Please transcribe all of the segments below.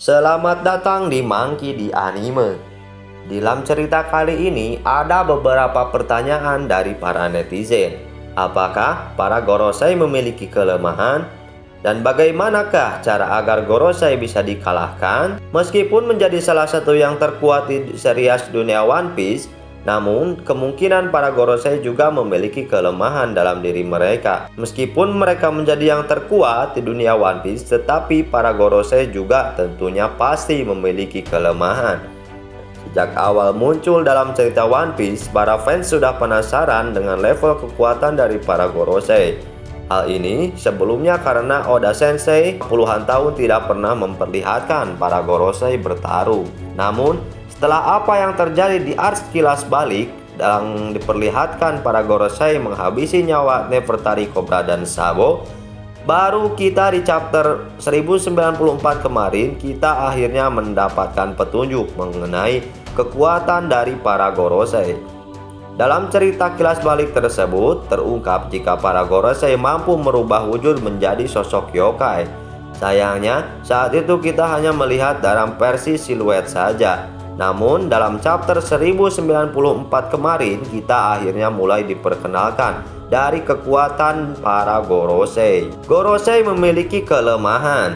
Selamat datang di Monkey di Anime. Dalam cerita kali ini ada beberapa pertanyaan dari para netizen. Apakah para Gorosei memiliki kelemahan? Dan bagaimanakah cara agar Gorosei bisa dikalahkan? Meskipun menjadi salah satu yang terkuat di series dunia One Piece, namun kemungkinan para Gorosei juga memiliki kelemahan dalam diri mereka. Meskipun mereka menjadi yang terkuat di dunia One Piece, tetapi para Gorosei juga tentunya pasti memiliki kelemahan. Sejak awal muncul dalam cerita One Piece, para fans sudah penasaran dengan level kekuatan dari para Gorosei. Hal ini sebelumnya karena Oda Sensei puluhan tahun tidak pernah memperlihatkan para Gorosei bertarung. Namun, setelah apa yang terjadi di arc Kilas Balik yang diperlihatkan para Gorosei menghabisi nyawa Nefertari, Cobra, dan Sabo, baru kita di chapter 1094 kemarin kita akhirnya mendapatkan petunjuk mengenai kekuatan dari para Gorosei. Dalam cerita Kilas Balik tersebut terungkap jika para Gorosei mampu merubah wujud menjadi sosok yokai. Sayangnya saat itu kita hanya melihat dalam versi siluet saja. Namun dalam chapter 1094 kemarin kita akhirnya mulai diperkenalkan dari kekuatan para Gorosei. Gorosei memiliki kelemahan.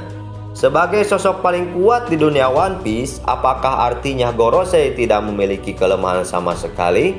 Sebagai sosok paling kuat di dunia One Piece, apakah artinya Gorosei tidak memiliki kelemahan sama sekali?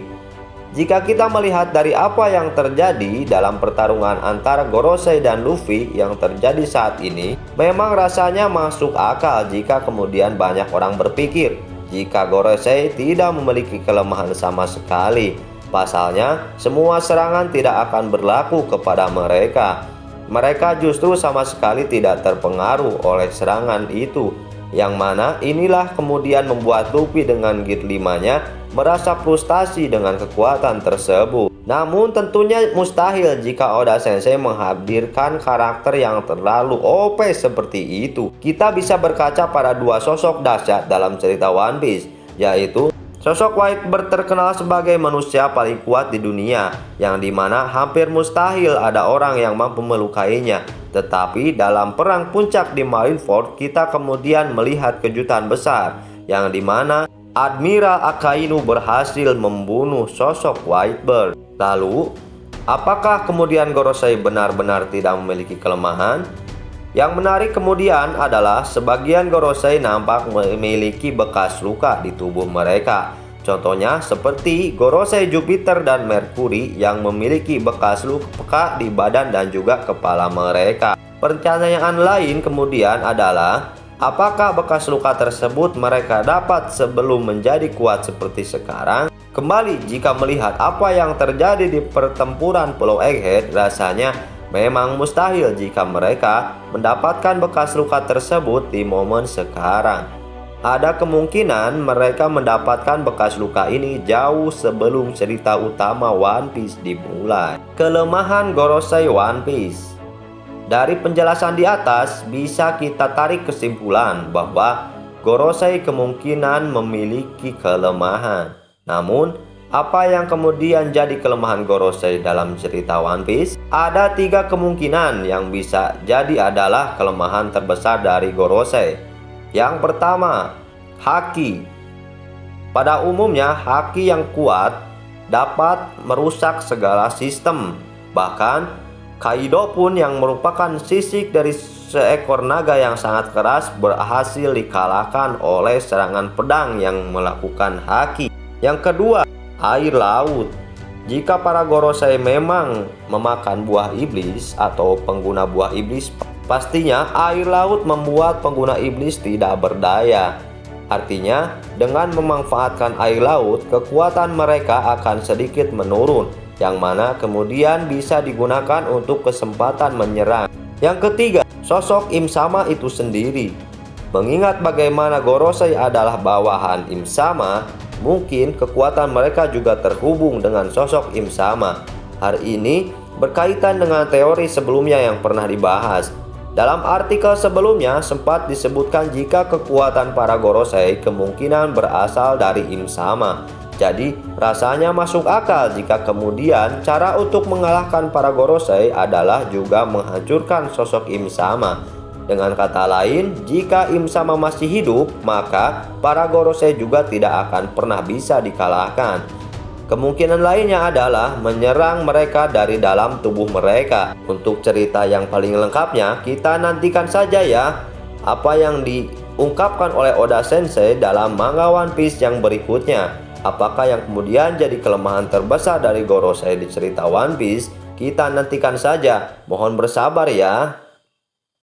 Jika kita melihat dari apa yang terjadi dalam pertarungan antara Gorosei dan Luffy yang terjadi saat ini, memang rasanya masuk akal jika kemudian banyak orang berpikir jika Gorosei tidak memiliki kelemahan sama sekali. Pasalnya, semua serangan tidak akan berlaku kepada mereka. Mereka justru sama sekali tidak terpengaruh oleh serangan itu. Yang mana inilah kemudian membuat Luffy dengan Gear 5-nya merasa frustasi dengan kekuatan tersebut. Namun tentunya mustahil jika Oda Sensei menghadirkan karakter yang terlalu OP seperti itu. Kita bisa berkaca pada dua sosok dahsyat dalam cerita One Piece, yaitu sosok Whitebird terkenal sebagai manusia paling kuat di dunia, yang dimana hampir mustahil ada orang yang mampu melukainya. Tetapi dalam perang puncak di Marineford, kita kemudian melihat kejutan besar, yang dimana Admiral Akainu berhasil membunuh sosok Whitebird. Lalu, apakah kemudian Gorosei benar-benar tidak memiliki kelemahan? Yang menarik kemudian adalah sebagian Gorosei nampak memiliki bekas luka di tubuh mereka. Contohnya seperti Gorosei Jupiter dan Mercury yang memiliki bekas luka di badan dan juga kepala mereka. Pertanyaan lain kemudian adalah, apakah bekas luka tersebut mereka dapat sebelum menjadi kuat seperti sekarang? Kembali jika melihat apa yang terjadi di pertempuran Pulau Egghead, rasanya memang mustahil jika mereka mendapatkan bekas luka tersebut di momen sekarang. Ada kemungkinan mereka mendapatkan bekas luka ini jauh sebelum cerita utama One Piece dimulai. Kelemahan Gorosei One Piece. Dari penjelasan di atas bisa kita tarik kesimpulan bahwa Gorosei kemungkinan memiliki kelemahan. Namun, apa yang kemudian jadi kelemahan Gorosei dalam cerita One Piece? Ada tiga kemungkinan yang bisa jadi adalah kelemahan terbesar dari Gorosei. Yang pertama, haki. Pada umumnya, haki yang kuat dapat merusak segala sistem. Bahkan, Kaido pun yang merupakan sisik dari seekor naga yang sangat keras berhasil dikalahkan oleh serangan pedang yang melakukan haki. Yang kedua, air laut. Jika para Gorosei memang memakan buah iblis atau pengguna buah iblis, pastinya air laut membuat pengguna iblis tidak berdaya. Artinya, dengan memanfaatkan air laut, kekuatan mereka akan sedikit menurun, yang mana kemudian bisa digunakan untuk kesempatan menyerang. Yang ketiga, sosok Im Sama itu sendiri. Mengingat bagaimana Gorosei adalah bawahan Im Sama, mungkin kekuatan mereka juga terhubung dengan sosok Im Sama. Hal ini berkaitan dengan teori sebelumnya yang pernah dibahas. Dalam artikel sebelumnya sempat disebutkan jika kekuatan para Gorosei kemungkinan berasal dari Im Sama. Jadi rasanya masuk akal jika kemudian cara untuk mengalahkan para Gorosei adalah juga menghancurkan sosok Im Sama. Dengan kata lain, jika Im Sama masih hidup, maka para Gorosei juga tidak akan pernah bisa dikalahkan. Kemungkinan lainnya adalah menyerang mereka dari dalam tubuh mereka. Untuk cerita yang paling lengkapnya, kita nantikan saja ya apa yang diungkapkan oleh Oda Sensei dalam manga One Piece yang berikutnya. Apakah yang kemudian jadi kelemahan terbesar dari Gorosei di cerita One Piece? Kita nantikan saja. Mohon bersabar ya.